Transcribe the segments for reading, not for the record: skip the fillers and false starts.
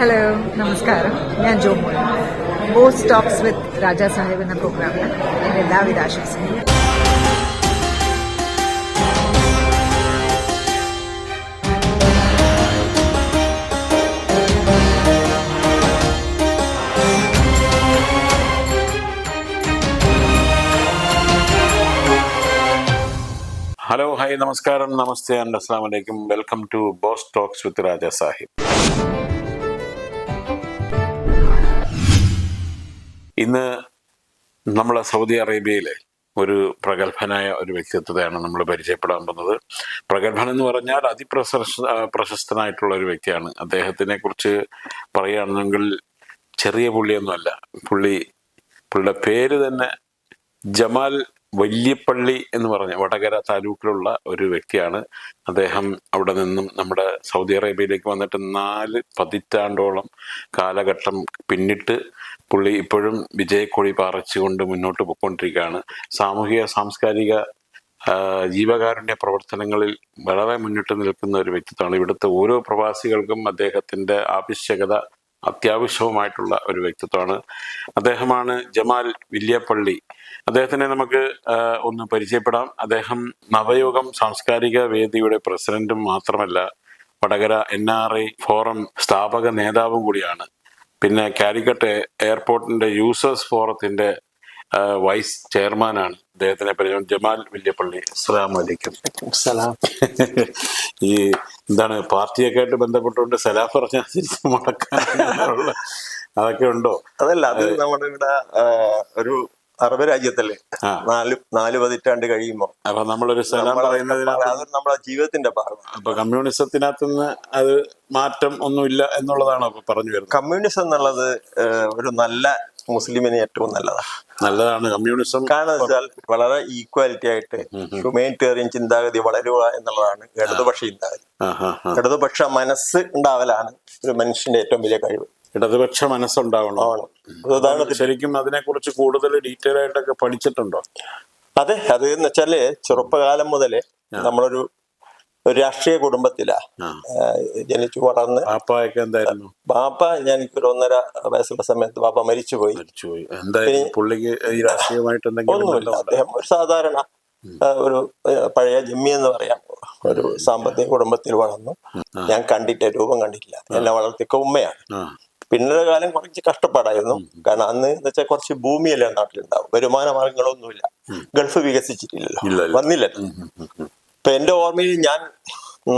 Hello, നമസ്കാരം. ഞാൻ Jomol. Boss Talks with Raja Sahib എന്ന പ്രോഗ്രാമിന് എൻ്റെ എല്ലാവിധ ആശംസകളും. ഹലോ, ഹായ്, നമസ്കാരം, നമസ്തേ ആൻഡ് അസ്സലാമു അലൈക്കും. Welcome to Boss Talks with Raja Sahib. ഇന്ന് നമ്മൾ സൗദി അറേബ്യയിലെ ഒരു പ്രഗത്ഭനായ ഒരു വ്യക്തിത്വത്തെയാണ് നമ്മൾ പരിചയപ്പെടാൻ പോകുന്നത്. പ്രഗത്ഭൻ എന്ന് പറഞ്ഞാൽ പ്രശസ്തനായിട്ടുള്ള ഒരു വ്യക്തിയാണ്. അദ്ദേഹത്തിനെ കുറിച്ച് പറയുകയാണെങ്കിൽ ചെറിയ പുള്ളിയൊന്നുമല്ല. പുള്ളിയുടെ പേര് തന്നെ ജമാൽ വല്യപ്പള്ളി എന്ന് പറഞ്ഞ വടകര താലൂക്കിലുള്ള ഒരു വ്യക്തിയാണ്. അദ്ദേഹം അവിടെ നിന്നും നമ്മുടെ സൗദി അറേബ്യയിലേക്ക് വന്നിട്ട് 4 പതിറ്റാണ്ടോളം കാലഘട്ടം പിന്നിട്ട് പുള്ളി ഇപ്പോഴും വിജയക്കൊടി പാറിച്ചുകൊണ്ട് മുന്നോട്ട് പോയിക്കൊണ്ടിരിക്കുകയാണ്. സാമൂഹിക സാംസ്കാരിക ജീവകാരുണ്യ പ്രവർത്തനങ്ങളിൽ വളരെ മുന്നിട്ട് നിൽക്കുന്ന ഒരു വ്യക്തിത്വമാണ്. ഇവിടുത്തെ ഓരോ പ്രവാസികൾക്കും അദ്ദേഹത്തിൻ്റെ ആവശ്യകത അത്യാവശ്യവുമായിട്ടുള്ള ഒരു വ്യക്തിത്വമാണ്. അദ്ദേഹമാണ് ജമാൽ വല്യപ്പള്ളി. അദ്ദേഹത്തിനെ നമുക്ക് ഒന്ന് പരിചയപ്പെടാം. അദ്ദേഹം നവയുഗം സാംസ്കാരിക വേദിയുടെ പ്രസിഡന്റും മാത്രമല്ല, വടകര NRI ഫോറം സ്ഥാപക നേതാവും കൂടിയാണ്. പിന്നെ കാലിക്കറ്റ് എയർപോർട്ടിന്റെ യൂസേഴ്സ് ഫോറത്തിന്റെ വൈസ് ചെയർമാനാണ്. അദ്ദേഹത്തിനെ പരിചയം ജമാൽ വല്യപ്പള്ളി. അസ്സലാമു അലൈക്കും. സലാം. ഈ എന്താണ് പാർട്ടിയൊക്കെ ആയിട്ട് ബന്ധപ്പെട്ടുകൊണ്ട് സലാം പറഞ്ഞാൽ മുടക്കാനുള്ള അതൊക്കെ ഉണ്ടോ? അതല്ല, അത് നമ്മുടെ ഇവിടെ ഒരു അറബ് രാജ്യത്തല്ലേ 4 പതിറ്റാണ്ട് കഴിയുമ്പോ അപ്പൊ നമ്മളൊരു സലാം പറയുന്നതിനകത്ത് അത് നമ്മുടെ ജീവിതത്തിന്റെ ഭാഗമാണ്. അപ്പൊ കമ്മ്യൂണിസത്തിനകത്തുനിന്ന് അത് മാറ്റം ഒന്നുമില്ല എന്നുള്ളതാണോ അപ്പൊ പറഞ്ഞു വരുന്നത്? കമ്മ്യൂണിസം എന്നുള്ളത് ഒരു നല്ല മുസ്ലിമിന് ഏറ്റവും നല്ലതാണ് കമ്മ്യൂണിസം. കാരണം വെച്ചാൽ വളരെ ഈക്വാലിറ്റി ആയിട്ട് ഹ്യൂമാനിറ്റേറിയൻ ചിന്താഗതി വളരുക എന്നുള്ളതാണ് ഇടതുപക്ഷ ചിന്താഗതി. ഇടതുപക്ഷ മനസ്സ് ഉണ്ടാവലാണ് ഒരു മനുഷ്യന്റെ ഏറ്റവും വലിയ കഴിവ്. ഇടതുപക്ഷ മനസ്സുണ്ടാവണം. ശരിക്കും അതിനെ കുറിച്ച് കൂടുതൽ ഡീറ്റെയിൽ ആയിട്ടൊക്കെ പഠിച്ചിട്ടുണ്ടോ? അതെ, അത് എന്ന് വെച്ചാല് ചെറുപ്പകാലം മുതലേ നമ്മളൊരു രാഷ്ട്രീയ കുടുംബത്തിലാ ജനിച്ചു വളർന്ന്. പാപ്പയൊക്കെ എന്തായിരുന്നു? ബാപ്പ എനിക്കൊരു 1.5 വയസ്സുള്ള സമയത്ത് ബാപ്പ മരിച്ചുപോയി. പുള്ളിക്ക് ഈ രാഷ്ട്രീയമായിട്ട് ഒന്നുമില്ല. അദ്ദേഹം ഒരു സാധാരണ ഒരു പഴയ ജമ്മി എന്ന് പറയാം ഒരു സാമ്പത്തിക കുടുംബത്തിൽ വളർന്നു. ഞാൻ രൂപം കണ്ടിട്ടില്ല. എന്നെ വളർത്തിയൊക്കെ ഉമ്മയാണ്. പിന്നൊരു കാലം കുറച്ച് കഷ്ടപ്പാടായിരുന്നു. കാരണം അന്ന് എന്ന് വെച്ചാൽ കുറച്ച് ഭൂമിയല്ല നാട്ടിലുണ്ടാവും, വരുമാന മാർഗങ്ങളൊന്നുമില്ല. ഗൾഫ് വികസിച്ചിട്ടില്ലല്ലോ, വന്നില്ലല്ലോ. ഇപ്പൊ എന്റെ ഓർമ്മയിൽ ഞാൻ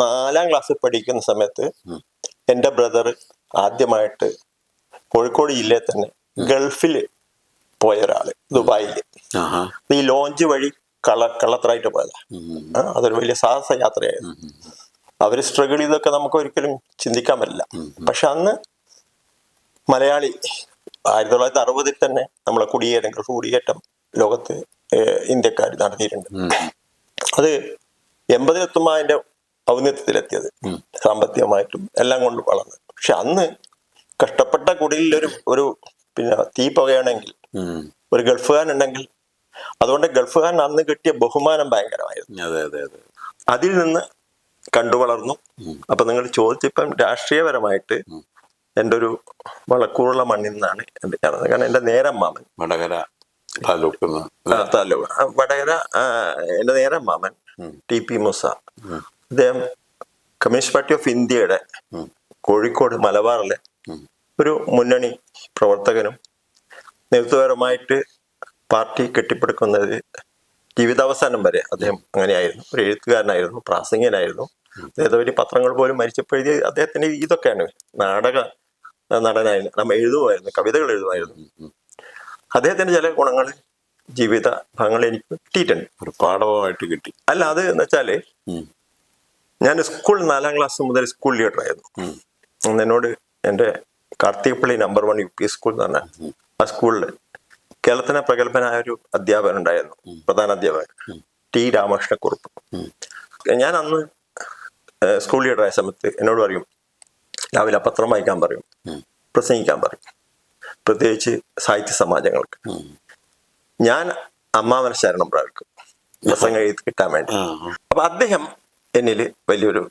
4ാം ക്ലാസ്സിൽ പഠിക്കുന്ന സമയത്ത് എന്റെ ബ്രദർ ആദ്യമായിട്ട് കോഴിക്കോട് ജില്ലയിൽ തന്നെ ഗൾഫിൽ പോയ ഒരാള്, ദുബായില്. ഈ ലോഞ്ച് വഴി കള്ളത്തറായിട്ട് പോയതാ. അതൊരു വലിയ സാഹസ യാത്രയായിരുന്നു. അവര് സ്ട്രഗിൾ ചെയ്തൊക്കെ നമുക്ക് ഒരിക്കലും ചിന്തിക്കാൻ പറ്റില്ല. പക്ഷെ അന്ന് മലയാളി 1960 തന്നെ നമ്മളെ ഗൾഫ് കുടിയേറ്റം ലോകത്ത് ഇന്ത്യക്കാർ നടത്തിയിട്ടുണ്ട്. അത് 80-എത്തുമ്പോൾ അതിന്റെ ഔന്നത്യത്തിലെത്തിയത്, സാമ്പത്തികമായിട്ടും എല്ലാം കൊണ്ട് വളർന്നു. പക്ഷെ അന്ന് കഷ്ടപ്പെട്ട കുടിയിൽ ഒരു പിന്നെ തീ പുകയാണെങ്കിൽ ഒരു ഗൾഫുകാരൻ ഉണ്ടെങ്കിൽ, അതുകൊണ്ട് ഗൾഫുകാരൻ അന്ന് കിട്ടിയ ബഹുമാനം ഭയങ്കരമായിരുന്നു. അതിൽ നിന്ന് കണ്ടു വളർന്നു. അപ്പൊ നിങ്ങൾ ചോദിച്ചപ്പം രാഷ്ട്രീയപരമായിട്ട് എൻ്റെ ഒരു വളക്കൂറുള്ള മണ്ണിൽ നിന്നാണ് എന്റെ ചേർന്നത്. കാരണം എന്റെ നേരമ്മാമൻ വടകര താലൂക്ക് വടകര എന്റെ നേരമ്മാമൻ TP മൂസ, അദ്ദേഹം കമ്മ്യൂണിസ്റ്റ് പാർട്ടി ഓഫ് ഇന്ത്യയുടെ കോഴിക്കോട് മലബാറിലെ ഒരു മുന്നണി പ്രവർത്തകനും നേതൃത്വപരമായിട്ട് പാർട്ടി കെട്ടിപ്പടുക്കുന്നത് ജീവിതാവസാനം വരെ അദ്ദേഹം അങ്ങനെയായിരുന്നു. ഒരു എഴുത്തുകാരനായിരുന്നു, പ്രാസംഗികനായിരുന്നു. അദ്ദേഹത്തെ വലിയ പത്രങ്ങൾ പോലും മരിച്ചപ്പോഴേ അദ്ദേഹത്തിന് ഇതൊക്കെയാണ്. നാടക നടനായിരുന്നു, നമ്മൾ എഴുതുമായിരുന്നു, കവിതകൾ എഴുതുമായിരുന്നു. അദ്ദേഹത്തിന്റെ ചില ഗുണങ്ങൾ ജീവിത ഭാഗങ്ങൾ എനിക്ക് കിട്ടിയിട്ടുണ്ട്, ഒരു പാഠമായിട്ട് കിട്ടി. അല്ല, അത് എന്ന് വെച്ചാല് ഞാൻ 4ാം ക്ലാസ് മുതൽ സ്കൂൾ ലീഡറായിരുന്നു. എന്നോട് എൻ്റെ കാർത്തികപ്പള്ളി നമ്പർ 1 UP സ്കൂൾ എന്ന് പറഞ്ഞാൽ ആ സ്കൂളിൽ കേരളത്തിലെ പ്രഗത്ഭനായ ഒരു അധ്യാപകൻ ഉണ്ടായിരുന്നു, പ്രധാന അധ്യാപകൻ T. രാമകൃഷ്ണക്കുറുപ്പ്. ഞാൻ അന്ന് സ്കൂൾ ലീഡറായ സമയത്ത് എന്നോട് പറയും, രാവിലെ പത്രം വായിക്കാൻ പറയും, പ്രസംഗിക്കാൻ പറയും, പ്രത്യേകിച്ച് സാഹിത്യ സമാജങ്ങൾക്ക്. ഞാൻ അമ്മാവനെ ശരണം പ്രാപിക്കും പ്രസംഗം എഴുതി കിട്ടാൻ വേണ്ടി. അപ്പൊ അദ്ദേഹം എന്നിൽ വലിയൊരു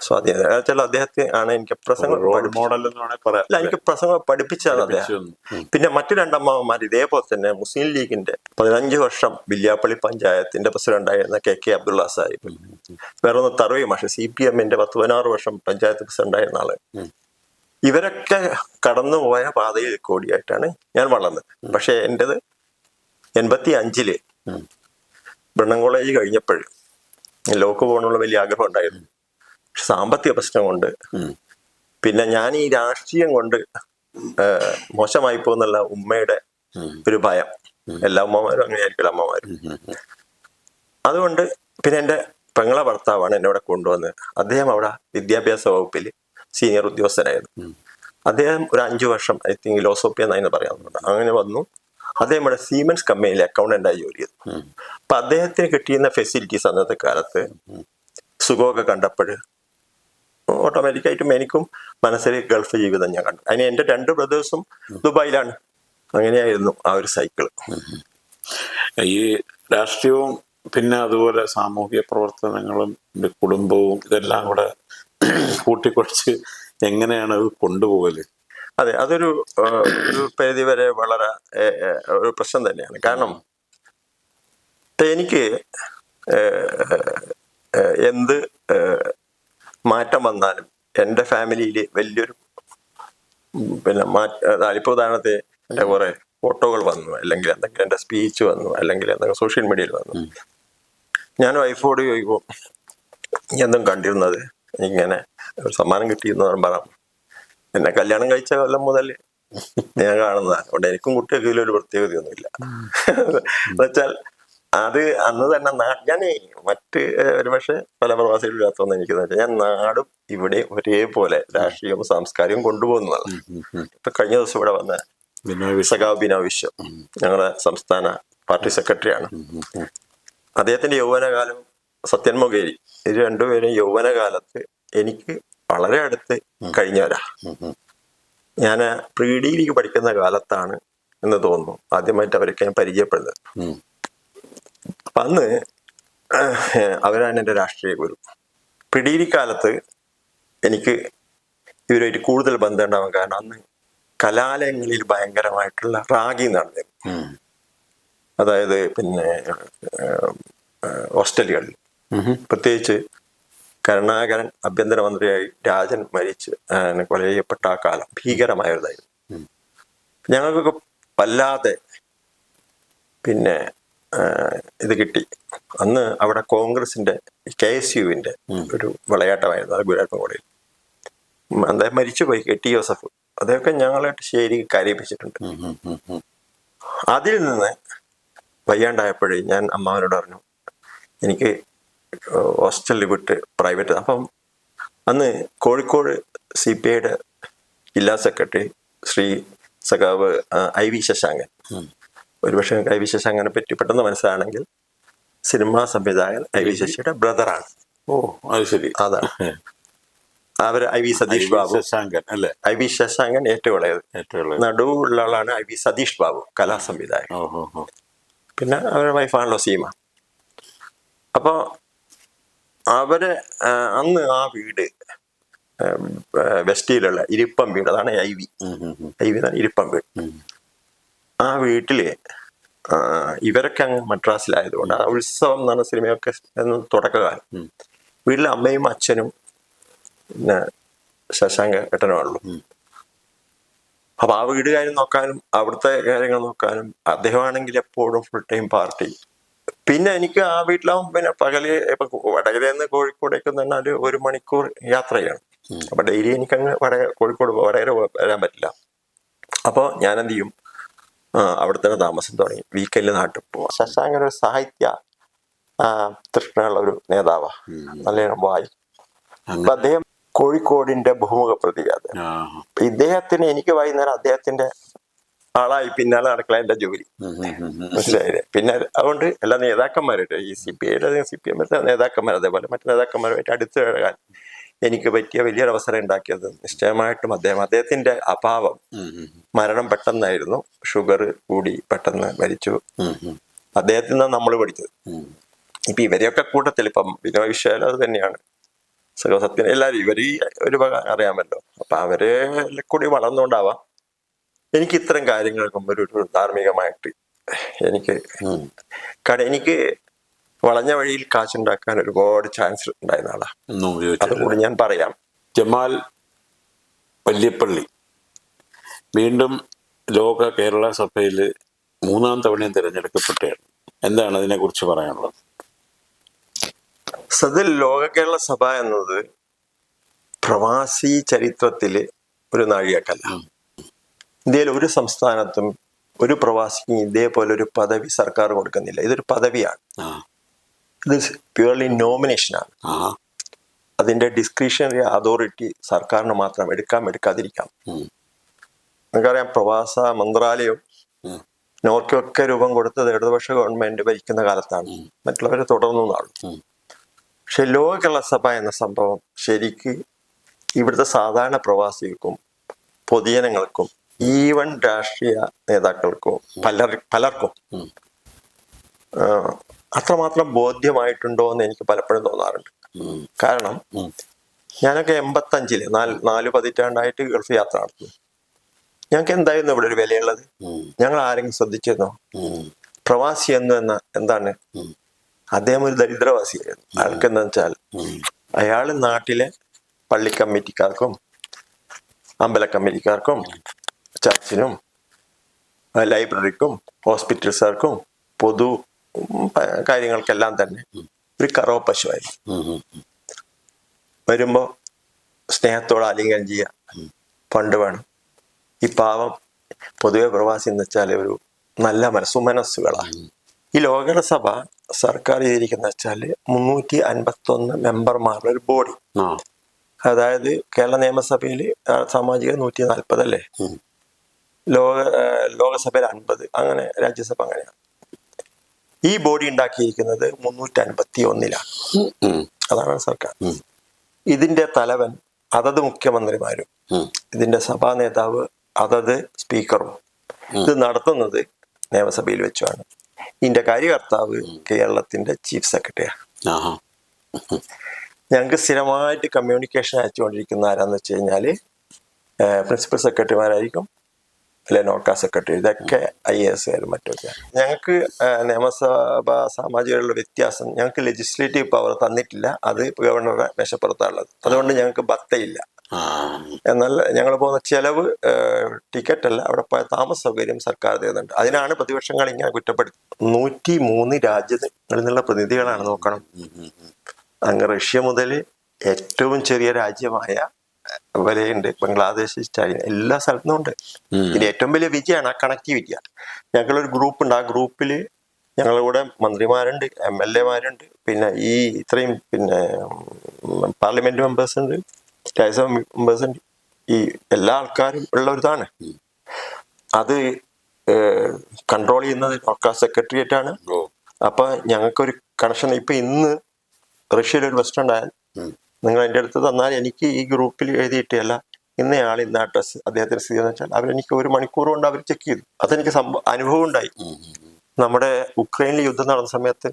സ്വാധീനം വെച്ചാൽ അദ്ദേഹത്തെ ആണ് എനിക്ക് പ്രസംഗം റോൾ മോഡൽ എന്ന് വേണമെങ്കിൽ പറയാം. അല്ല, എനിക്ക് പ്രസംഗം പഠിപ്പിച്ചതാണ് അദ്ദേഹം. പിന്നെ മറ്റു രണ്ടമ്മമാർ ഇതേപോലെ തന്നെ മുസ്ലിം ലീഗിന്റെ 15 വർഷം വില്യാപ്പള്ളി പഞ്ചായത്തിന്റെ പ്രസിഡന്റായിരുന്ന KK അബ്ദുള്ള സാഹിബ്, വേറൊന്ന് തറവി മാഷ് CPM-ന്റെ 16 വർഷം പഞ്ചായത്ത് പ്രസിഡന്റായിരുന്ന ആള്. ഇവരൊക്കെ കടന്നുപോയ പാതയിൽ കൂടിയായിട്ടാണ് ഞാൻ വളർന്നത്. പക്ഷെ എൻ്റെത് 85-ല് ബ്രണ്ണൻ കോളേജ് കഴിഞ്ഞപ്പോഴും ലോക്ക് പോകണമെന്നുള്ള വലിയ ആഗ്രഹം ഉണ്ടായിരുന്നു. സാമ്പത്തിക പ്രശ്നം കൊണ്ട് പിന്നെ ഞാൻ ഈ രാഷ്ട്രീയം കൊണ്ട് മോശമായി പോകുന്നുള്ള ഉമ്മയുടെ ഒരു ഭയം. എല്ലാ ഉമ്മമാരും അങ്ങനെ ആയിരിക്കും അമ്മമാരും. അതുകൊണ്ട് പിന്നെ എൻ്റെ പെങ്ങളെ ഭർത്താവാണ് എന്നെ ഇവിടെ കൊണ്ടുവന്നത്. അദ്ദേഹം അവിടെ വിദ്യാഭ്യാസ വകുപ്പിൽ സീനിയർ ഉദ്യോഗസ്ഥനായിരുന്നു. അദ്ദേഹം ഒരു 5 വർഷം ഐ തിങ്ക് ഫിലോസോഫി എന്നായിരുന്നു പറയാവുന്നുണ്ട്. അങ്ങനെ വന്നു. അദ്ദേഹം ഇവിടെ സീമെൻസ് കമ്പനിയിൽ അക്കൗണ്ടന്റായി ജോലി ചെയ്തു. അപ്പൊ അദ്ദേഹത്തിന് കിട്ടിയിരുന്ന ഫെസിലിറ്റീസ് അന്നത്തെ കാലത്ത് സുഖമൊക്കെ കണ്ടപ്പോൾ ഓട്ടോമാറ്റിക്കായിട്ടും എനിക്കും മനസ്സിൽ ഗൾഫ് ജീവിതം ഞാൻ കണ്ടു. അതിന് എൻ്റെ 2 ബ്രദേഴ്സും ദുബായിലാണ്. അങ്ങനെയായിരുന്നു ആ ഒരു സൈക്കിൾ. ഈ രാഷ്ട്രീയവും പിന്നെ അതുപോലെ സാമൂഹിക പ്രവർത്തനങ്ങളും കുടുംബവും ഇതെല്ലാം കൂടെ കൂട്ടിക്കുറച്ച് എങ്ങനെയാണ് അത് കൊണ്ടുപോകല്? അതെ, അതൊരു പരിധി വരെ വളരെ ഒരു പ്രശ്നം തന്നെയാണ്. കാരണം എനിക്ക് എന്ത് മാറ്റം വന്നാലും എൻ്റെ ഫാമിലിയിൽ വലിയൊരു പിന്നെ ഇപ്പൊ ഉദാഹരണത്തിന് എൻ്റെ കുറെ ഫോട്ടോകൾ വന്നു, അല്ലെങ്കിൽ എന്തെങ്കിലും എൻ്റെ സ്പീച്ച് വന്നു, അല്ലെങ്കിൽ എന്തെങ്കിലും സോഷ്യൽ മീഡിയയിൽ വന്നു, ഞാൻ വൈഫോട് ചോദിക്കുമ്പോൾ എന്തും കണ്ടിരുന്നത് ഇങ്ങനെ ഒരു സമ്മാനം കിട്ടിയെന്ന് പറയാം. എന്നെ കല്യാണം കഴിച്ച കൊല്ലം മുതൽ ഞാൻ കാണുന്നതാണ്. അതുകൊണ്ട് എനിക്കും കുട്ടിയൊക്കെ ഇതിലൊരു പ്രത്യേകതയൊന്നുമില്ല. എന്നുവെച്ചാൽ അത് അന്ന് തന്നെ ഞാൻ മറ്റ് ഒരുപക്ഷെ പല പ്രവാസികളില്ലാത്തതെന്ന് എനിക്ക് തോന്നുന്നത്, ഞാൻ നാടും ഇവിടെ ഒരേപോലെ രാഷ്ട്രീയവും സാംസ്കാരികവും കൊണ്ടുപോകുന്നതാണ്. ഇപ്പൊ കഴിഞ്ഞ ദിവസം ഇവിടെ വന്ന സഖാവ് ബിനോയ് വിശ്വം ഞങ്ങളുടെ സംസ്ഥാന പാർട്ടി സെക്രട്ടറിയാണ്. അദ്ദേഹത്തിന്റെ യൗവനകാലം സത്യൻ മൊകേരി, ഇത് രണ്ടുപേരും യൗവനകാലത്ത് എനിക്ക് വളരെ അടുത്ത് കഴിഞ്ഞവരാ. ഞാൻ പ്രീ ഡിഗ്രിക്ക് പഠിക്കുന്ന കാലത്താണ് എന്ന് തോന്നുന്നു ആദ്യമായിട്ട് അവരൊക്കെ ഞാൻ പരിചയപ്പെടുന്നത്. അപ്പൊ അന്ന് അവരാണ് എൻ്റെ രാഷ്ട്രീയ ഗുരു. പ്രീ ഡിഗ്രി കാലത്ത് എനിക്ക് ഇവരുമായിട്ട് കൂടുതൽ ബന്ധം ഉണ്ടാവാൻ കാരണം അന്ന് കലാലയങ്ങളിൽ ഭയങ്കരമായിട്ടുള്ള റാഗിങ് നടന്നിരുന്നു. അതായത് പിന്നെ ഹോസ്റ്റലുകളിൽ, പ്രത്യേകിച്ച് കരുണാകരൻ ആഭ്യന്തരമന്ത്രിയായി രാജൻ മരിച്ച് കൊല ചെയ്യപ്പെട്ട ആ കാലം ഭീകരമായതായിരുന്നു. ഞങ്ങൾക്കൊക്കെ വല്ലാതെ പിന്നെ ഇത് കിട്ടി. അന്ന് അവിടെ കോൺഗ്രസിന്റെ KSUവിന്റെ ഒരു വിളയാട്ടമായിരുന്നു അത് ഗുരുവായൂർ കോളേജിൽ. അദ്ദേഹം മരിച്ചുപോയി, KT ജോസഫ്. അതൊക്കെ ഞങ്ങളായിട്ട് ശരി കരയിപ്പിച്ചിട്ടുണ്ട്. അതിൽ നിന്ന് വയ്യാണ്ടായപ്പോഴേ ഞാൻ അമ്മാവനോട് പറഞ്ഞു എനിക്ക് ഹോസ്റ്റലിൽ വിട്ട് പ്രൈവറ്റ്. അപ്പം അന്ന് കോഴിക്കോട് CPIയുടെ ജില്ലാ സെക്രട്ടറി ശ്രീ സഖാവ് IV ശശാങ്കൻ, ഒരുപക്ഷെ IV ശശാങ്കനെ പറ്റി പെട്ടെന്ന് മനസ്സിലാണെങ്കിൽ സിനിമാ സംവിധായകൻ IV ശശിയുടെ ബ്രദറാണ്. ഓ, അത് ശരി. അതാണ് അവര് IV സതീഷ് ബാബു. അല്ലേ? IV ശശാങ്കൻ ഏറ്റവും ഇളയത്. നടുവുള്ള ആളാണ് IV സതീഷ് ബാബു, കലാസംവിധായകൻ. പിന്നെ അവരുടെ വൈഫാണല്ലോ സീമ. അപ്പൊ അവര് അന്ന് ആ വീട് വെസ്റ്റിയിലുള്ള ഇരിപ്പം വീട്, അതാണ് IV ഇരിപ്പം വീട്. ആ വീട്ടില് ഇവരൊക്കെ അങ്ങ് മദ്രാസിലായതുകൊണ്ട് ആ ഉത്സവം എന്ന് പറഞ്ഞ സിനിമയൊക്കെ തുടക്കകാലം വീട്ടിലെ അമ്മയും അച്ഛനും പിന്നെ ശശാങ്ക ഏട്ടനുമാണല്ലോ. അപ്പൊ ആ വീട് കാര്യം നോക്കാനും അവിടുത്തെ കാര്യങ്ങൾ നോക്കാനും അദ്ദേഹമാണെങ്കിൽ എപ്പോഴും ഫുൾ ടൈം പാർട്ടി. പിന്നെ എനിക്ക് ആ വീട്ടിലാവും പിന്നെ പകല് ഇപ്പൊ വടകരയിൽ കോഴിക്കോടേക്ക് പറഞ്ഞാൽ 1 മണിക്കൂർ യാത്രയാണ്. അപ്പൊ ഡെയിലി എനിക്കങ്ങ് കോഴിക്കോട് വടകര വരാൻ പറ്റില്ല. അപ്പോൾ ഞാൻ എന്ത് ചെയ്യും, അവിടെ തന്നെ താമസം തുടങ്ങി. വീക്കെൻഡിൽ നാട്ടിൽ പോവാം. ശശാങ്കൻ ഒരു സാഹിത്യ തൃഷ്ണയുള്ള ഒരു നേതാവാ, നല്ല വായി. അപ്പൊ അദ്ദേഹം കോഴിക്കോടിന്റെ ബഹുമുഖ പ്രതികാത. ഇദ്ദേഹത്തിന് എനിക്ക് വൈകുന്നേരം അദ്ദേഹത്തിന്റെ ആളായി പിന്നാലെ നടക്കല എന്റെ ജോലി, മനസ്സിലായില്ലേ? പിന്നെ അതുകൊണ്ട് എല്ലാ നേതാക്കന്മാരായിട്ട് ഈ CPIയുടെ CPM നേതാക്കന്മാർ അതേപോലെ മറ്റു നേതാക്കന്മാരുമായിട്ട് അടുത്ത് കിടക്കാൻ എനിക്ക് പറ്റിയ വലിയൊരു അവസരം ഉണ്ടാക്കിയത് നിശ്ചയമായിട്ടും അദ്ദേഹത്തിന്റെ അഭാവം. മരണം പെട്ടെന്നായിരുന്നു, ഷുഗർ കൂടി പെട്ടെന്ന് മരിച്ചു. അദ്ദേഹത്തിൽ നിന്നാണ് നമ്മൾ പഠിച്ചത്. ഇപ്പൊ ഇവരെയൊക്കെ കൂട്ടത്തിൽ ഇപ്പം ബിനോയ് വിശ്വം അത് തന്നെയാണ്. സത്യൻ എല്ലാവരും ഇവര് ഒരു അറിയാമല്ലോ. അപ്പൊ അവരെ കൂടി വളർന്നുകൊണ്ടാവാം എനിക്ക് ഇത്തരം കാര്യങ്ങൾക്കും ഒരു ധാർമ്മികമായിട്ട് എനിക്ക് എനിക്ക് വളഞ്ഞ വഴിയിൽ കാശുണ്ടാക്കാൻ ഒരുപാട് ചാൻസ് ഉണ്ടായിരുന്ന ആളാ. അതുകൂടി ഞാൻ പറയാം. ജമാൽ വല്യപ്പള്ളി വീണ്ടും ലോക കേരള സഭയിൽ 3-ാം തവണയും തിരഞ്ഞെടുക്കപ്പെട്ടതാണ്. എന്താണ് അതിനെ കുറിച്ച് പറയാനുള്ളത്? സതിൽ ലോക കേരള സഭ എന്നത് പ്രവാസി ചരിത്രത്തില് ഒരു നാഴികക്കല്ല. ഇന്ത്യയിൽ ഒരു സംസ്ഥാനത്തും ഒരു പ്രവാസിക്കും ഇതേപോലെ ഒരു പദവി സർക്കാർ കൊടുക്കുന്നില്ല. ഇതൊരു പദവിയാണ്. ഇത് പ്യൂർലി നോമിനേഷനാണ്. അതിന്റെ ഡിസ്ക്രിഷണറി അതോറിറ്റി സർക്കാരിന് മാത്രം എടുക്കാതിരിക്കാം. നമുക്കറിയാം, പ്രവാസ മന്ത്രാലയവും നോർക്കൊക്കെ രൂപം കൊടുത്തത് ഇടതുപക്ഷ ഗവൺമെന്റ് ഭരിക്കുന്ന കാലത്താണ്. മറ്റുള്ളവർ തുടർന്നു നാളും. പക്ഷെ ലോക കേരള സഭ എന്ന സംഭവം ശരിക്ക് ഇവിടുത്തെ സാധാരണ പ്രവാസികൾക്കും പൊതുജനങ്ങൾക്കും ഈവൻ രാഷ്ട്രീയ നേതാക്കൾക്കും പലർക്കും അത്രമാത്രം ബോധ്യമായിട്ടുണ്ടോ എന്ന് എനിക്ക് പലപ്പോഴും തോന്നാറുണ്ട്. കാരണം ഞാനൊക്കെ 85-ല് 4 പതിറ്റാണ്ടായിട്ട് ഗൾഫ് യാത്ര നടത്തുന്നു. ഞങ്ങൾക്ക് എന്തായിരുന്നു ഇവിടെ ഒരു വിലയുള്ളത്? ഞങ്ങൾ ആരെങ്കിലും ശ്രദ്ധിച്ചിരുന്നോ? പ്രവാസി എന്താണ്? അദ്ദേഹം ഒരു ദരിദ്രവാസിയായിരുന്നു. അയാൾക്ക് എന്താ വെച്ചാൽ അയാള് നാട്ടിലെ പള്ളി കമ്മിറ്റിക്കാർക്കും അമ്പല കമ്മിറ്റിക്കാർക്കും ചർച്ചിനും ലൈബ്രറിക്കും ഹോസ്പിറ്റൽസുകാർക്കും പൊതു കാര്യങ്ങൾക്കെല്ലാം തന്നെ ഒരു കറവ പശുവായിരുന്നു. വരുമ്പോ സ്നേഹത്തോടെ ആലിംഗനം ചെയ്യുക, ഫണ്ട് വേണം. ഈ പാവം പൊതുവെ പ്രവാസി എന്ന് വെച്ചാൽ ഒരു നല്ല മനസ്സുകളാണ്. ഈ ലോക സഭ സർക്കാർ ചെയ്തിരിക്കുന്ന വെച്ചാല് 351 മെമ്പർമാരുടെ ഒരു ബോഡി. അതായത് കേരള നിയമസഭയിൽ സാമാജിക 140 അല്ലേ, ലോകസഭയിൽ 50, അങ്ങനെ രാജ്യസഭ അങ്ങനെയാണ്. ഈ ബോഡി ഉണ്ടാക്കിയിരിക്കുന്നത് 351-ലാണ്. അതാണ് സർക്കാർ. ഇതിന്റെ തലവൻ അതത് മുഖ്യമന്ത്രിമാരും ഇതിന്റെ സഭാ നേതാവ് അതത് സ്പീക്കറും. ഇത് നടത്തുന്നത് നിയമസഭയിൽ വെച്ചാണ്. ഇതിന്റെ കാര്യകർത്താവ് കേരളത്തിന്റെ ചീഫ് സെക്രട്ടറിയാണ്. ഞങ്ങൾക്ക് സ്ഥിരമായിട്ട് കമ്മ്യൂണിക്കേഷൻ അയച്ചുകൊണ്ടിരിക്കുന്ന ആരാന്ന് വെച്ച് കഴിഞ്ഞാല് പ്രിൻസിപ്പൽ സെക്രട്ടറിമാരായിരിക്കും, അല്ലെ നോർക്ക സെക്രട്ടറി, ഇതൊക്കെ IAS മറ്റൊക്കെ. ഞങ്ങൾക്ക് നിയമസഭാ സാമാജികളുടെ വ്യത്യാസം, ഞങ്ങൾക്ക് ലെജിസ്ലേറ്റീവ് പവർ തന്നിട്ടില്ല. അത് ഗവർണറുടെ മേശപ്പുറത്താണുള്ളത്. അതുകൊണ്ട് ഞങ്ങൾക്ക് ബത്തയില്ല. എന്നാൽ ഞങ്ങൾ പോകുന്ന ചെലവ് ടിക്കറ്റ് അല്ല, അവിടെ പോയ താമസ സൗകര്യം സർക്കാർ തരുന്നുണ്ട്. അതിനാണ് പ്രതിപക്ഷങ്ങൾ ഇങ്ങനെ കുറ്റപ്പെടുത്തി. 103 രാജ്യങ്ങളിൽ നിന്നുള്ള പ്രതിനിധികളാണ്. നോക്കണം, അങ്ങ് റഷ്യ മുതൽ ഏറ്റവും ചെറിയ രാജ്യമായ വരെയുണ്ട്, ബംഗ്ലാദേശ്, ചൈന, എല്ലാ സ്ഥലത്തും ഉണ്ട്. ഇതിന് ഏറ്റവും വലിയ വിജയമാണ് ആ കണക്ടിവിറ്റിയാണ്. ഞങ്ങളൊരു ഗ്രൂപ്പ് ഉണ്ട്. ആ ഗ്രൂപ്പിൽ ഞങ്ങളുടെ കൂടെ മന്ത്രിമാരുണ്ട്, MLA-മാരുണ്ട്, പിന്നെ ഈ ഇത്രയും പിന്നെ പാർലമെന്റ് മെമ്പേഴ്സ് ഉണ്ട്, രാജ്യസഭ മെമ്പേഴ്സ് ഉണ്ട്. ഈ എല്ലാ ആൾക്കാരും ഉള്ള ഒരു ഇതാണ്. അത് കൺട്രോൾ ചെയ്യുന്നത് നോർക്ക സെക്രട്ടേറിയറ്റ് ആണ്. അപ്പൊ ഞങ്ങൾക്കൊരു കണക്ഷൻ. ഇപ്പൊ ഇന്ന് റഷ്യയിൽ ഒരു പ്രശ്നം ഉണ്ടായാൽ നിങ്ങൾ എൻ്റെ അടുത്ത് തന്നാൽ എനിക്ക് ഈ ഗ്രൂപ്പിൽ എഴുതിയിട്ടല്ല ഇന്നയാൾ ഇന്ന അഡ്രസ് അദ്ദേഹത്തിന് സ്ഥിതി എന്ന് വെച്ചാൽ അവരെനിക്ക് 1 മണിക്കൂർ കൊണ്ട് അവർ ചെക്ക് ചെയ്തു. അതെനിക്ക് അനുഭവം ഉണ്ടായി. നമ്മുടെ ഉക്രൈനിൽ യുദ്ധം നടന്ന സമയത്ത്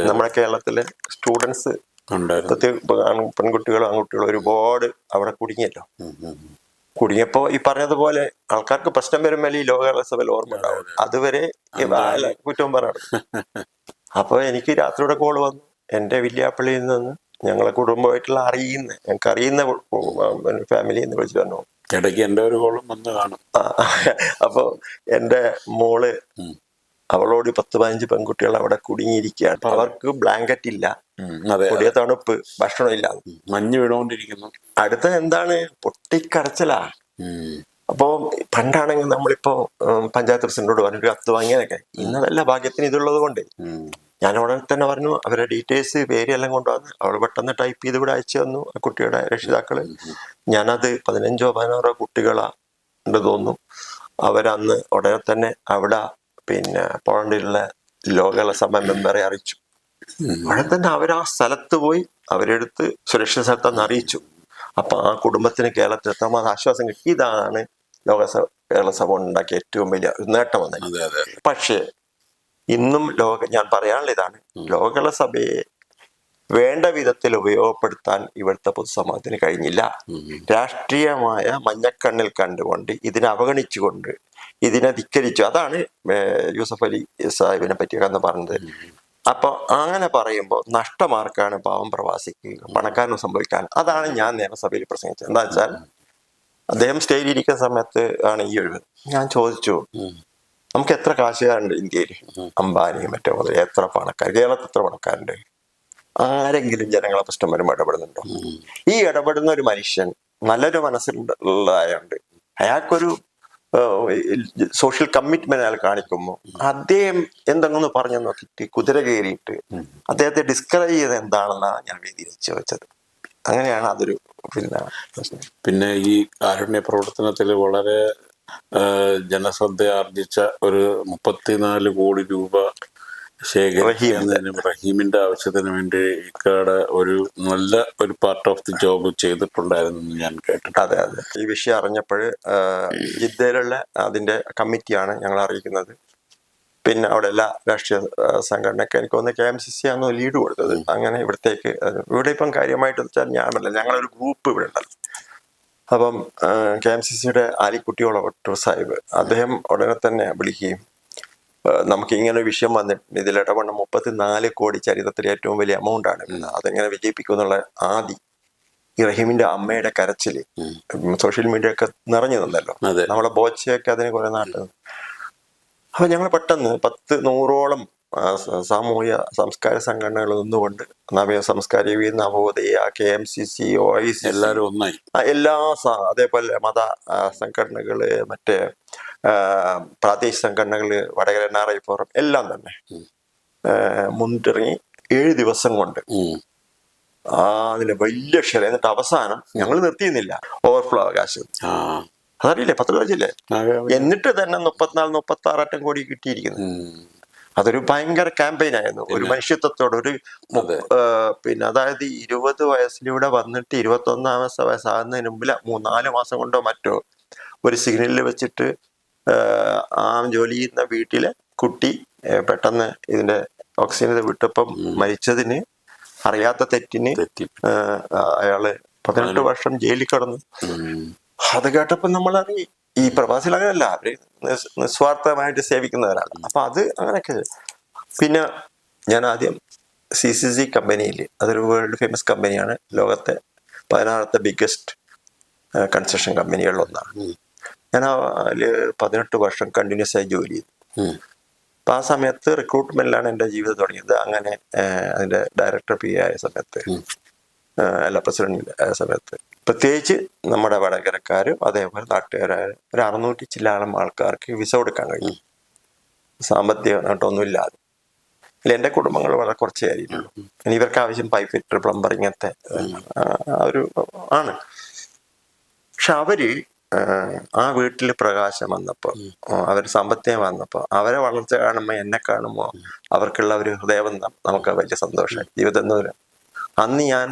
നമ്മുടെ കേരളത്തിലെ സ്റ്റുഡൻസ്, പെൺകുട്ടികളും ആൺകുട്ടികളും ഒരുപാട് അവിടെ കുടുങ്ങിയല്ലോ. കുടുങ്ങിയപ്പോ ഈ പറഞ്ഞതുപോലെ ആൾക്കാർക്ക് പ്രശ്നം വരുമ്പോൾ ഈ ലോക സഭയിൽ ഓർമ്മ ഉണ്ടാവും. അതുവരെ കുറ്റം പറയണം. അപ്പൊ എനിക്ക് രാത്രിയുടെ കോള് വന്നു എന്റെ വില്യാപ്പള്ളിയിൽ നിന്ന്. ഞങ്ങളെ കുടുംബമായിട്ടുള്ള ഞങ്ങൾക്ക് അറിയുന്ന ഫാമിലി എന്ന് വിളിച്ചു പറഞ്ഞു. ഇടയ്ക്ക് എന്റെ ഒരു കോളും വന്ന് കാണും. അപ്പൊ എന്റെ മോള്, അവളോട് 10-15 പെൺകുട്ടികൾ അവിടെ കുടുങ്ങിയിരിക്കുകയാണ്. അവർക്ക് ബ്ലാങ്കറ്റ് ഇല്ല, കൊടിയ തണുപ്പ്, ഭക്ഷണം ഇല്ല, മഞ്ഞ് വീണുകൊണ്ടിരിക്കുന്നു. അടുത്ത എന്താണ്, പൊട്ടിക്കരച്ചിലാ. അപ്പോ പണ്ടാണെങ്കിൽ നമ്മളിപ്പോ പഞ്ചായത്ത് പ്രസിഡന്റോട് പറഞ്ഞൊരു കത്ത് വാങ്ങിയതൊക്കെ, ഇന്നതല്ല ഭാഗ്യത്തിന് ഇതുള്ളത് കൊണ്ട് ഞാൻ ഉടനെ തന്നെ പറഞ്ഞു അവരുടെ ഡീറ്റെയിൽസ്, പേര് എല്ലാം കൊണ്ടുവന്ന് അവൾ പെട്ടെന്ന് ടൈപ്പ് ചെയ്ത് ഇവിടെ അയച്ചു തന്നു. ആ കുട്ടിയുടെ രക്ഷിതാക്കള്. ഞാനത് 15-16 കുട്ടികളാ ഉണ്ട് തോന്നുന്നു. അവരന്ന് ഉടനെ തന്നെ അവിടെ പിന്നെ പോളണ്ടിലുള്ള ലോക സഭ മെമ്പറെ അറിയിച്ചു. ഉടനെ തന്നെ അവർ ആ സ്ഥലത്ത് പോയി അവരെടുത്ത് സുരക്ഷിത സ്ഥലത്തെന്ന് അറിയിച്ചു. അപ്പൊ ആ കുടുംബത്തിന് കേരളത്തിൽ എത്താൻ ആശ്വാസം കിട്ടി. ഇതാണ് കേരള സഭ ഉണ്ടാക്കിയ ഏറ്റവും വലിയ നേട്ടം വന്നത്. പക്ഷേ ഇന്നും ഞാൻ പറയാനുള്ള ഇതാണ്, ലോക സഭയെ വേണ്ട വിധത്തിൽ ഉപയോഗപ്പെടുത്താൻ ഇവിടുത്തെ പൊതുസമൂഹത്തിന് കഴിഞ്ഞില്ല. രാഷ്ട്രീയമായ മഞ്ഞക്കണ്ണിൽ കണ്ടുകൊണ്ട് ഇതിനെ അവഗണിച്ചുകൊണ്ട് ഇതിനെ ധിക്കരിച്ചു. അതാണ് യൂസഫ് അലി സാഹിബിനെ പറ്റിയൊക്കെ അന്ന് പറഞ്ഞത്. അപ്പൊ അങ്ങനെ പറയുമ്പോൾ നഷ്ടമാർക്കാണ് പാവം പ്രവാസിക്ക്, പണക്കാരന് സംഭവിക്കാൻ. അതാണ് ഞാൻ നിയമസഭയിൽ പ്രസംഗിച്ചത്. എന്താ വെച്ചാൽ അദ്ദേഹം സ്റ്റേജിൽ ഇരിക്കുന്ന സമയത്ത് ആണ് ഈ ഒഴിവ്. ഞാൻ ചോദിച്ചു, നമുക്ക് എത്ര കാശുകാരുണ്ട് ഇന്ത്യയിൽ? അംബാനി മറ്റോ മുതൽ എത്ര പണക്കാർ, കേരളത്തിൽ എത്ര പണക്കാരുണ്ട്? ആരെങ്കിലും ജനങ്ങളെ പ്രശ്നം വരുമ്പോൾ ഇടപെടുന്നുണ്ടോ? ഈ ഇടപെടുന്ന ഒരു മനുഷ്യൻ നല്ലൊരു മനസ്സിലുള്ളതായുണ്ട്. അയാൾക്കൊരു സോഷ്യൽ കമ്മിറ്റ്മെന്റ് അയാൾ കാണിക്കുമ്പോൾ അദ്ദേഹം എന്തെങ്കിലും പറഞ്ഞു നോക്കിയിട്ട് കുതിര കയറിയിട്ട് അദ്ദേഹത്തെ ഡിസ്കറേജ് ചെയ്ത് എന്താണെന്നാണ് ഞാൻ വേദിയിൽ ചോദിച്ചത്. അങ്ങനെയാണ് അതൊരു പ്രശ്നം. പിന്നെ ഈ കാരുണ്യ പ്രവർത്തനത്തിൽ വളരെ ജനശ്രദ്ധ ആർജിച്ച ഒരു 34 കോടി രൂപ ശേഖരിക്കുന്നതിനും റഹീമിന്റെ ആവശ്യത്തിന് വേണ്ടി ഇക്കാടെ ഒരു നല്ല ഒരു പാർട്ട് ഓഫ് ദി ജോബ് ചെയ്തിട്ടുണ്ടായിരുന്നു ഞാൻ കേട്ടിട്ട്. അതെ അതെ, ഈ വിഷയം അറിഞ്ഞപ്പോൾ ജിദ്ദയിലുള്ള അതിന്റെ കമ്മിറ്റിയാണ് ഞങ്ങൾ അറിയിക്കുന്നത്. പിന്നെ അവിടെ എല്ലാ രാഷ്ട്രീയ സംഘടനയൊക്കെ എനിക്ക് തോന്നുന്നു KMCC ആണോ ലീഡ് കൊടുത്തത്. അങ്ങനെ ഇവിടത്തേക്ക് ഇവിടെ ഇപ്പം കാര്യമായിട്ട് വെച്ചാൽ ഞാനല്ല, ഞങ്ങളൊരു ഗ്രൂപ്പ് ഇവിടെ ഉണ്ടല്ലോ. അപ്പം KMCCയുടെ ആലിക്കുട്ടിയോളം ഒട്ടൂർ സാഹിബ് അദ്ദേഹം ഉടനെ തന്നെ വിളിക്കുകയും നമുക്ക് ഇങ്ങനെ ഒരു വിഷയം വന്നിട്ടുണ്ട്, ഇതിൽ ഇടപെടണം, 34 കോടി ചരിത്രത്തിലെ ഏറ്റവും വലിയ എമൗണ്ട് ആണ്, അതെങ്ങനെ വിജയിപ്പിക്കും എന്നുള്ള ആദി ഈ റഹീമിന്റെ അമ്മയുടെ കരച്ചില് സോഷ്യൽ മീഡിയ ഒക്കെ നിറഞ്ഞു നിന്നല്ലോ. നമ്മളെ ബോച്ചയൊക്കെ അതിന് കുറെ നാട്ടു. അപ്പൊ ഞങ്ങൾ പെട്ടെന്ന് 100-100ഓളം സാമൂഹ്യ സംസ്കാര സംഘടനകൾ നിന്നുകൊണ്ട് നവീന സാംസ്കാരിക നവോദയ KMCC OIC എല്ലാവരും ഒന്നായി എല്ലാ അതേപോലെ മത സംഘടനകള്, മറ്റേ പ്രാദേശിക സംഘടനകള്, വടകര NRI ഫോറം എല്ലാം തന്നെ മുന്നിട്ടിറങ്ങി 7 ദിവസം കൊണ്ട് അതിന് വലിയ ക്ഷരം. എന്നിട്ട് അവസാനം ഞങ്ങൾ നിർത്തിയുന്നില്ല, ഓവർഫ്ലോ അവകാശം അതറിയില്ലേ, 10 കാശില്ലേ. എന്നിട്ട് തന്നെ 34-36 കോടി കിട്ടിയിരിക്കുന്നു. അതൊരു ഭയങ്കര ക്യാമ്പയിൻ ആയിരുന്നു, ഒരു മനുഷ്യത്വത്തോട് ഒരു പിന്നെ അതായത് 20 വയസ്സിലൂടെ വന്നിട്ട് 21 വയസ്സാകുന്നതിന് മുമ്പിൽ 3-4 മാസം കൊണ്ടോ മറ്റോ ഒരു സിഗ്നലിൽ വെച്ചിട്ട് ആ ജോലി ചെയ്യുന്ന വീട്ടിലെ കുട്ടി പെട്ടെന്ന് ഇതിന്റെ ഓക്സിജൻ വിട്ടപ്പം മരിച്ചതിന് അറിയാത്ത തെറ്റിന് അയാള് 18 വർഷം ജയിലിൽ കിടന്നു. അത് കേട്ടപ്പോ നമ്മളറിയും ഈ പ്രവാസികൾ അങ്ങനെയല്ല, അവര് നിസ്വാർത്ഥമായിട്ട് സേവിക്കുന്നവരാണ്. അപ്പൊ അത് അങ്ങനെയൊക്കെ. പിന്നെ ഞാൻ ആദ്യം CCC കമ്പനിയിൽ, അതൊരു വേൾഡ് ഫേമസ് കമ്പനിയാണ്, ലോകത്തെ 16th ബിഗ്ഗസ്റ്റ് കൺസ്ട്രക്ഷൻ കമ്പനികളിലൊന്നാണ്. ഞാൻ അതില് 18 വർഷം കണ്ടിന്യൂസ് ആയി ജോലി ചെയ്തു. അപ്പൊ ആ സമയത്ത് റിക്രൂട്ട്മെന്റിലാണ് എൻ്റെ ജീവിതം തുടങ്ങിയത്. അങ്ങനെ അതിന്റെ ഡയറക്ടർ PA ആയ സമയത്ത്, അല്ല പ്രസിഡന്റ് ആയ സമയത്ത്, പ്രത്യേകിച്ച് നമ്മുടെ വടകരക്കാരും അതേപോലെ നാട്ടുകാരായ ഒരു 600 ചില്ലാളം ആൾക്കാർക്ക് വിസ കൊടുക്കാൻ കഴിഞ്ഞു, സാമ്പത്തിക നേട്ടമൊന്നും ഇല്ലാതെ. അല്ല, എൻ്റെ കുടുംബങ്ങൾ വളരെ കുറച്ചേ ആയിട്ടുള്ളൂ. ഇനി ഇവർക്ക് ആവശ്യം പൈപ്പ് ഫിറ്റർ, പ്ലംബർ, ഇങ്ങനത്തെ ഒരു ആണ്. പക്ഷെ അവര് ആ വീട്ടിൽ പ്രകാശം വന്നപ്പോ, അവർ സാമ്പത്തികം വന്നപ്പോ, അവരെ വളർച്ച കാണുമ്പോ, എന്നെ കാണുമ്പോ അവർക്കുള്ള ഒരു ഹൃദയബന്ധം നമുക്ക് വലിയ സന്തോഷം. ജീവിതം അന്ന് ഞാൻ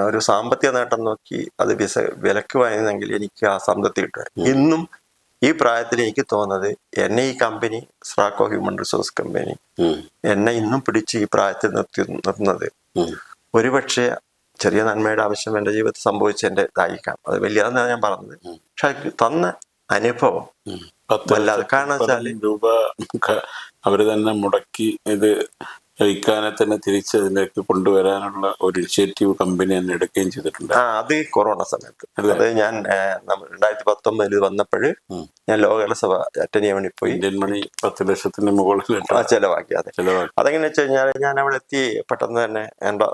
ഒരു സാമ്പത്തിക നേട്ടം നോക്കി അത് വിലക്ക് വാങ്ങുന്നെങ്കിൽ എനിക്ക് ആ സംതൃപ്തി കിട്ടും. ഇന്നും ഈ പ്രായത്തിൽ എനിക്ക് തോന്നുന്നത്, എന്നെ ഈ കമ്പനി, സ്രാക്കോ ഹ്യൂമൻ റിസോഴ്സ് കമ്പനി, എന്നെ ഇന്നും പിടിച്ച് ഈ പ്രായത്തിൽ നിർത്തുന്നത് ഒരുപക്ഷെ ചെറിയ നന്മയുടെ ആവശ്യം എൻ്റെ ജീവിതത്തിൽ സംഭവിച്ചതിൻ്റെ ഇതായിരിക്കാം. അത് വലിയതെന്നാണ് ഞാൻ പറഞ്ഞത്. പക്ഷെ തന്ന അനുഭവം വല്ലാതെ. കാരണം വെച്ചാൽ രൂപ അവര് തന്നെ മുടക്കി ഇത് ഇക്കാനെ തന്നെ തിരിച്ചതിലേക്ക് കൊണ്ടുവരാനുള്ള ഒരു ഇനിഷ്യേറ്റീവ് കമ്പനി തന്നെ എടുക്കുകയും ചെയ്തിട്ടുണ്ട്. അത് കൊറോണ സമയത്ത്. അത് ഞാൻ 2019 വന്നപ്പോൾ ഞാൻ ലോകസഭ അറ്റൻഡ് ചെയ്യാൻ വേണ്ടി പോയി. ഇന്ത്യൻ മണി 10 ലക്ഷത്തിന് മുകളിൽ ചെലവാക്കി. അതെങ്ങനെ വെച്ച് കഴിഞ്ഞാൽ ഞാൻ അവിടെ എത്തി, പെട്ടെന്ന് തന്നെ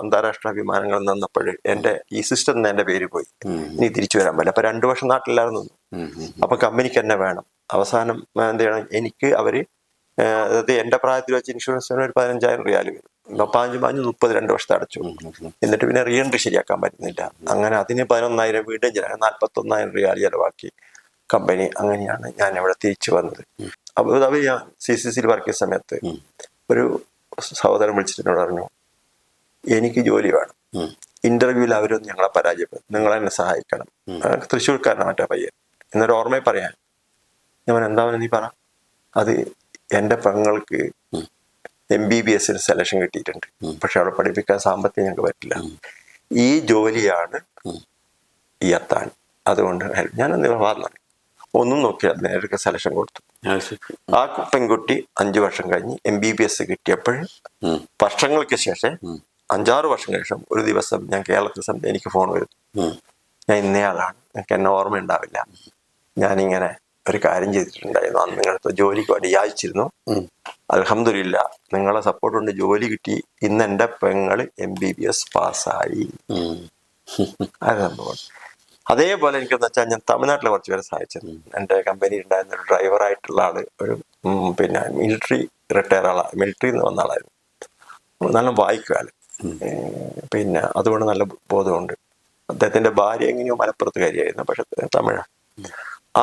അന്താരാഷ്ട്ര വിമാനങ്ങൾ നിന്നപ്പോൾ എൻ്റെ ഈ സിസ്റ്റം എൻ്റെ പേര് പോയി. ഇനി തിരിച്ചു വരാൻ പറ്റില്ല. അപ്പൊ 2 വർഷം നാട്ടിലായിരുന്നു. അപ്പൊ കമ്പനിക്ക് എന്നെ വേണം. അവസാനം എന്ത് ചെയ്യണം, എനിക്ക് അവര് അതായത് എൻ്റെ പ്രായത്തിൽ വെച്ച് ഇൻഷുറൻസ് ഒരു 15,000 റിയാൽ വരും. 15-30 വർഷത്തെ അടച്ചു. എന്നിട്ട് പിന്നെ റീ എൻട്രി ശരിയാക്കാൻ പറ്റുന്നില്ല. അങ്ങനെ അതിന് 11,000 വീണ്ടും 41,000 റിയാൽ ചെലവാക്കി കമ്പനി. അങ്ങനെയാണ് ഞാൻ ഇവിടെ തിരിച്ചു വന്നത്. അബുദാബി ഞാൻ CCC വർക്ക് ചെയ്യുന്ന സമയത്ത് ഒരു സഹോദരൻ വിളിച്ചിട്ട് പറഞ്ഞു, എനിക്ക് ജോലി വേണം, ഇന്റർവ്യൂവിൽ അവരൊന്നും ഞങ്ങളെ പരാജയപ്പെടും, നിങ്ങളെന്നെ സഹായിക്കണം. തൃശ്ശൂർക്കാരനാണ് മറ്റേ പയ്യൻ. എന്നൊരു ഓർമ്മയെ പറയാൻ. ഞാൻ എന്താ നീ പറ. അത് എൻ്റെ പെങ്ങൾക്ക് MBBS സെലക്ഷൻ കിട്ടിയിട്ടുണ്ട്. പക്ഷെ അവിടെ പഠിപ്പിക്കാൻ സാമ്പത്തികം ഞങ്ങൾക്ക് പറ്റില്ല. ഈ ജോലിയാണ് ഈ അത്താണി. അതുകൊണ്ട് ഞാൻ നിലവാരം ഒന്നും നോക്കിയാൽ നേരൊക്കെ സെലക്ഷൻ കൊടുത്തു. ആ പെൺകുട്ടി 5 വർഷം കഴിഞ്ഞ് MBBS കിട്ടിയപ്പോൾ വർഷങ്ങൾക്ക് ശേഷം 5-6 വർഷം ശേഷം ഒരു ദിവസം ഞാൻ കേരളത്തിൽ എനിക്ക് ഫോൺ വരുന്നു. ഞാൻ ഇന്നയാളാണ്, എനിക്ക് എന്നെ ഓർമ്മ ഉണ്ടാവില്ല, ഞാനിങ്ങനെ ഒരു കാര്യം ചെയ്തിട്ടുണ്ടായിരുന്നു, അന്ന് നിങ്ങളടുത്ത് ജോലിക്ക് വേണ്ടി യാചിച്ചിരുന്നു, അൽഹംദുലില്ലാ നിങ്ങളെ സപ്പോർട്ട് കൊണ്ട് ജോലി കിട്ടി, ഇന്ന് എൻ്റെ പെങ്ങള് MBBS പാസ്സായി. അത് സംഭവം. അതേപോലെ എനിക്കെന്ന് വെച്ചാൽ ഞാൻ തമിഴ്നാട്ടിലെ കുറച്ച് പേരെ സഹായിച്ചിരുന്നു. എൻ്റെ കമ്പനി ഉണ്ടായിരുന്ന ഒരു ഡ്രൈവറായിട്ടുള്ള ആള് ഒരു പിന്നെ മിലിറ്ററി റിട്ടയർ മിലിറ്ററിയിൽ നിന്ന് വന്ന ആളായിരുന്നു. നല്ല വായിക്കുവാല്, പിന്നെ അതുകൊണ്ട് നല്ല ബോധമുണ്ട്. അദ്ദേഹത്തിന്റെ ഭാര്യ എങ്ങനെയോ മലപ്പുറത്ത് കാര്യമായിരുന്നു, പക്ഷെ തമിഴ്.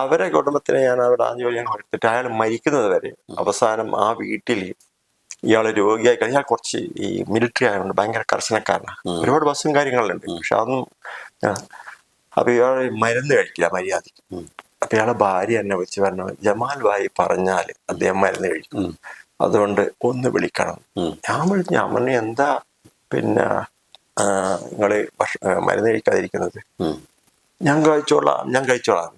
അവരെ കുടുംബത്തിനെ ഞാൻ അവിടെ ആ ജോലി എടുത്തിട്ട് അയാൾ മരിക്കുന്നത് വരെ അവസാനം ആ വീട്ടിൽ ഇയാൾ രോഗിയായി കഴിഞ്ഞാൽ കുറച്ച് ഈ മിലിറ്ററി ആയതുകൊണ്ട് ഭയങ്കര കർശനക്കാരനാണ്. ഒരുപാട് ബസ്സും കാര്യങ്ങളുണ്ട്, പക്ഷെ അതൊന്നും. അപ്പൊ ഇയാൾ മരുന്ന് കഴിക്കില്ല മര്യാദയ്ക്ക്. അപ്പൊ ഇയാളെ ഭാര്യ എന്നെ വിളിച്ച് പറഞ്ഞു, ജമാൽ ഭായി പറഞ്ഞാൽ അദ്ദേഹം മരുന്ന് കഴിക്കും, അതുകൊണ്ട് ഒന്ന് വിളിക്കണം. ഞാൻ പറഞ്ഞു എന്താ പിന്നെ നിങ്ങള് മരുന്ന് കഴിക്കാതിരിക്കുന്നത്? ഞാൻ കഴിച്ചോളാം.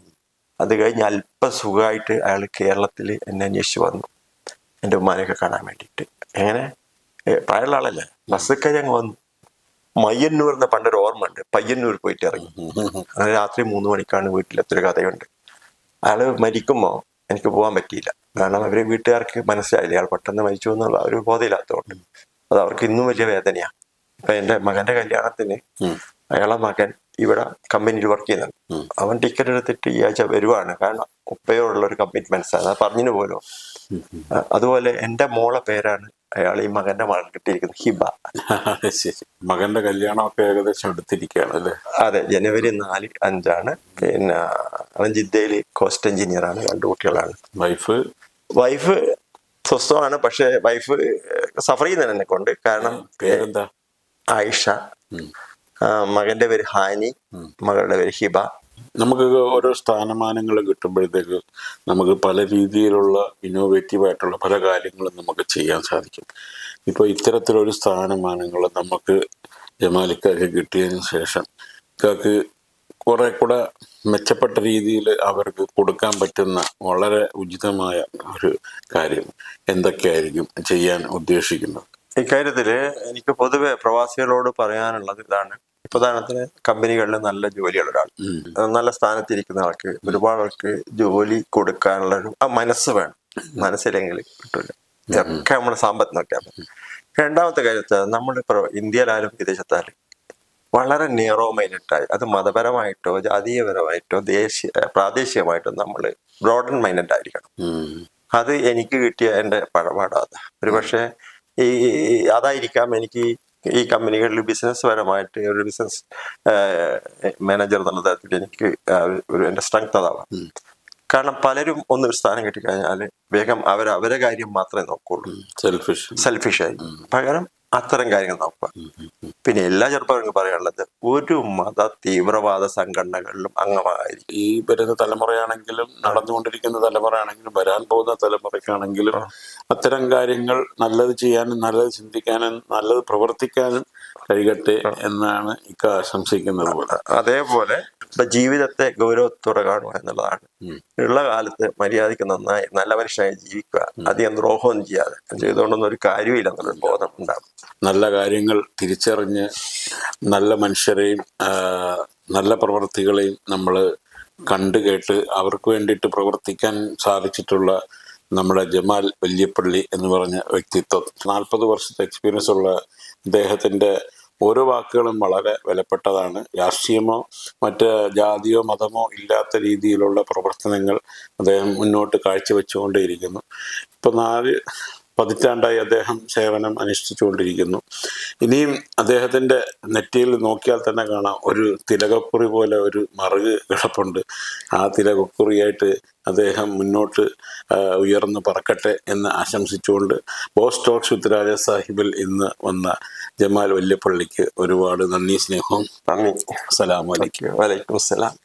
അത് കഴിഞ്ഞ് അല്പം സുഖമായിട്ട് അയാൾ കേരളത്തിൽ എന്നെ അന്വേഷിച്ച് വന്നു, എൻ്റെ ഉമ്മാനെയൊക്കെ കാണാൻ വേണ്ടിയിട്ട്. എങ്ങനെ പ്രായമുള്ള ആളല്ലേ, ബസ് കയറി അങ്ങ് വന്നു. മയ്യന്നൂർ എന്ന പണ്ടൊരു ഓർമ്മ ഉണ്ട്, പയ്യന്നൂർ പോയിട്ട് ഇറങ്ങി. അങ്ങനെ രാത്രി 3 മണിക്കാണ് വീട്ടിലെത്തൊരു കഥയുണ്ട്. അയാൾ മരിക്കുമ്പോൾ എനിക്ക് പോകാൻ പറ്റിയില്ല, കാരണം അവരെ വീട്ടുകാർക്ക് മനസ്സിലായില്ല അയാൾ പെട്ടെന്ന് മരിച്ചു എന്നുള്ള ഒരു ബോധമില്ലാത്തതുകൊണ്ട്. അത് അവർക്ക് ഇന്നും വലിയ വേദനയാണ്. ഇപ്പൊ എൻ്റെ മകന്റെ കല്യാണത്തിന് അയാളെ മകൻ ഇവിടെ കമ്പനിയിൽ വർക്ക് ചെയ്യുന്നുണ്ട്. അവൻ ടിക്കറ്റ് എടുത്തിട്ട് ഈ ആഴ്ച വരുവാണ്, കാരണം ഉപ്പയോടുള്ള ഒരു കമ്മിറ്റ്മെന്റ്സ് ആണ്, അത് പറഞ്ഞു പോലും. അതുപോലെ എൻ്റെ മോളെ പേരാണ് അയാൾ ഈ മകന്റെ മകൾ കിട്ടിയിരിക്കുന്നത്, ഹിബ. മകന്റെ കല്യാണമൊക്കെ ഏകദേശം എടുത്തിരിക്കുകയാണ് അല്ലേ? അതെ, ജനുവരി 4-5 പിന്നെ അവൻ ജിദ്ദയിൽ കോസ്റ്റ് എഞ്ചിനീയർ ആണ്. 2 കുട്ടികളാണ്. വൈഫ് സ്വസ്ഥമാണ്, പക്ഷെ വൈഫ് സഫർ ചെയ്യുന്നതിന് എന്നെ കൊണ്ട്. കാരണം പേരെന്താ? ആയിഷ. മകന്റെ പേര് ഹാനി, മകളുടെ പേര് ഹിബ. നമുക്ക് ഓരോ സ്ഥാനമാനങ്ങൾ കിട്ടുമ്പോഴത്തേക്ക് നമുക്ക് പല രീതിയിലുള്ള ഇന്നോവേറ്റീവ് ആയിട്ടുള്ള പല കാര്യങ്ങളും നമുക്ക് ചെയ്യാൻ സാധിക്കും. ഇപ്പോൾ ഇത്തരത്തിലൊരു സ്ഥാനമാനങ്ങൾ നമുക്ക് ജമാലിക്കാർക്ക് കിട്ടിയതിന് ശേഷം ഇക്കാക്ക് കുറെ കൂടെ മെച്ചപ്പെട്ട രീതിയിൽ അവർക്ക് കൊടുക്കാൻ പറ്റുന്ന വളരെ ഉചിതമായ ഒരു കാര്യം എന്തൊക്കെയായിരിക്കും ചെയ്യാൻ ഉദ്ദേശിക്കുന്നത്? ഇക്കാര്യത്തില് എനിക്ക് പൊതുവെ പ്രവാസികളോട് പറയാനുള്ളത് ഇതാണ്. പ്രധാനത്തിന് കമ്പനികളിൽ നല്ല ജോലിയുള്ള ഒരാൾ, നല്ല സ്ഥാനത്തിരിക്കുന്ന ആൾക്ക് ഒരുപാട് ആൾക്ക് ജോലി കൊടുക്കാനുള്ള ഒരു മനസ്സ് വേണം. മനസ്സില്ലെങ്കിൽ കിട്ടില്ല. ഇതൊക്കെ നമ്മൾ സാമ്പത്തികം നോക്കിയാൽ മതി. രണ്ടാമത്തെ കാര്യത്തിൽ നമ്മളിപ്പോൾ ഇന്ത്യയിലായാലും വിദേശത്തായാലും വളരെ നിയറോ മൈൻഡായി, അത് മതപരമായിട്ടോ ജാതീയപരമായിട്ടോ പ്രാദേശികമായിട്ടോ നമ്മൾ ബ്രോഡൻ മൈൻഡഡ് ആയിരിക്കണം. അത് എനിക്ക് കിട്ടിയ എൻ്റെ പഴപാടാണ്. ഒരു പക്ഷേ അതായിരിക്കാം എനിക്ക് ഈ കമ്പനികളിൽ ബിസിനസ് പരമായിട്ട് ഒരു ബിസിനസ് മാനേജർ എന്നുള്ള തരത്തിൽ എനിക്ക് എൻ്റെ സ്ട്രെങ്ത് അതാവാം. കാരണം പലരും ഒന്നൊരു സ്ഥാനം കിട്ടിക്കഴിഞ്ഞാൽ വേഗം അവരെ കാര്യം മാത്രമേ നോക്കുള്ളൂ, സെൽഫിഷായി. പകരം അത്തരം കാര്യങ്ങൾ നോക്കുക. പിന്നെ എല്ലാ ചെറുപ്പക്കാർക്കും പറയാനുള്ളത്, ഒരു മത തീവ്രവാദ സംഘടനകളിലും അംഗമായിരിക്കും. ഈ വരുന്ന തലമുറയാണെങ്കിലും നടന്നുകൊണ്ടിരിക്കുന്ന തലമുറയാണെങ്കിലും വരാൻ പോകുന്ന തലമുറയ്ക്കാണെങ്കിലും അത്തരം കാര്യങ്ങൾ നല്ലത് ചെയ്യാനും നല്ലത് ചിന്തിക്കാനും നല്ലത് പ്രവർത്തിക്കാനും കഴിയട്ടെ എന്നാണ് ഇക്ക ആശംസിക്കുന്നത്. അതേപോലെ ജീവിതത്തെ ഗൗരവത്തോടെ കാണുക എന്നുള്ളതാണ്. ഉള്ള കാലത്ത് മര്യാദയ്ക്ക് നന്നായി നല്ല മനുഷ്യനായി ജീവിക്കുക, അധികം ദ്രോഹമൊന്നും ചെയ്യാതെ. ചെയ്തുകൊണ്ടൊന്നും ഒരു കാര്യമില്ല എന്നുള്ളൊരു ബോധം ഉണ്ടാകും. നല്ല കാര്യങ്ങൾ തിരിച്ചറിഞ്ഞ് നല്ല മനുഷ്യരെയും നല്ല പ്രവർത്തികളെയും നമ്മൾ കണ്ടു കേട്ട് അവർക്ക് വേണ്ടിയിട്ട് പ്രവർത്തിക്കാൻ സാധിച്ചിട്ടുള്ള നമ്മുടെ ജമാൽ വല്യപ്പള്ളി എന്ന് പറഞ്ഞ വ്യക്തിത്വം, 40 വർഷത്തെ എക്സ്പീരിയൻസ് ഉള്ള അദ്ദേഹത്തിൻ്റെ ഓരോ വാക്കുകളും വളരെ വിലപ്പെട്ടതാണ്. രാഷ്ട്രീയമോ മറ്റ് ജാതിയോ മതമോ ഇല്ലാത്ത രീതിയിലുള്ള പ്രവർത്തനങ്ങൾ അദ്ദേഹം മുന്നോട്ട് കാഴ്ചവെച്ചുകൊണ്ടേയിരിക്കുന്നു. ഇപ്പം 4 പതിറ്റാണ്ടായി അദ്ദേഹം സേവനം അനുഷ്ഠിച്ചുകൊണ്ടിരിക്കുന്നു. ഇനിയും അദ്ദേഹത്തിൻ്റെ നെറ്റിയിൽ നോക്കിയാൽ തന്നെ കാണാം ഒരു തിലകക്കുറി പോലെ ഒരു മറുക് കിടപ്പുണ്ട്. ആ തിലകക്കുറിയായിട്ട് അദ്ദേഹം മുന്നോട്ട് ഉയർന്ന് പറക്കട്ടെ എന്ന് ആശംസിച്ചുകൊണ്ട് ബോസ് ടോക്സ് വിത്ത് രാജ സാഹിബിൽ ഇന്ന് വന്ന ജമാൽ വല്യപ്പള്ളിക്ക് ഒരുപാട് നന്ദി, സ്നേഹവും. നന്ദി. അസ്സലാമു അലൈക്കും. വലൈക്കും അസ്സലാം.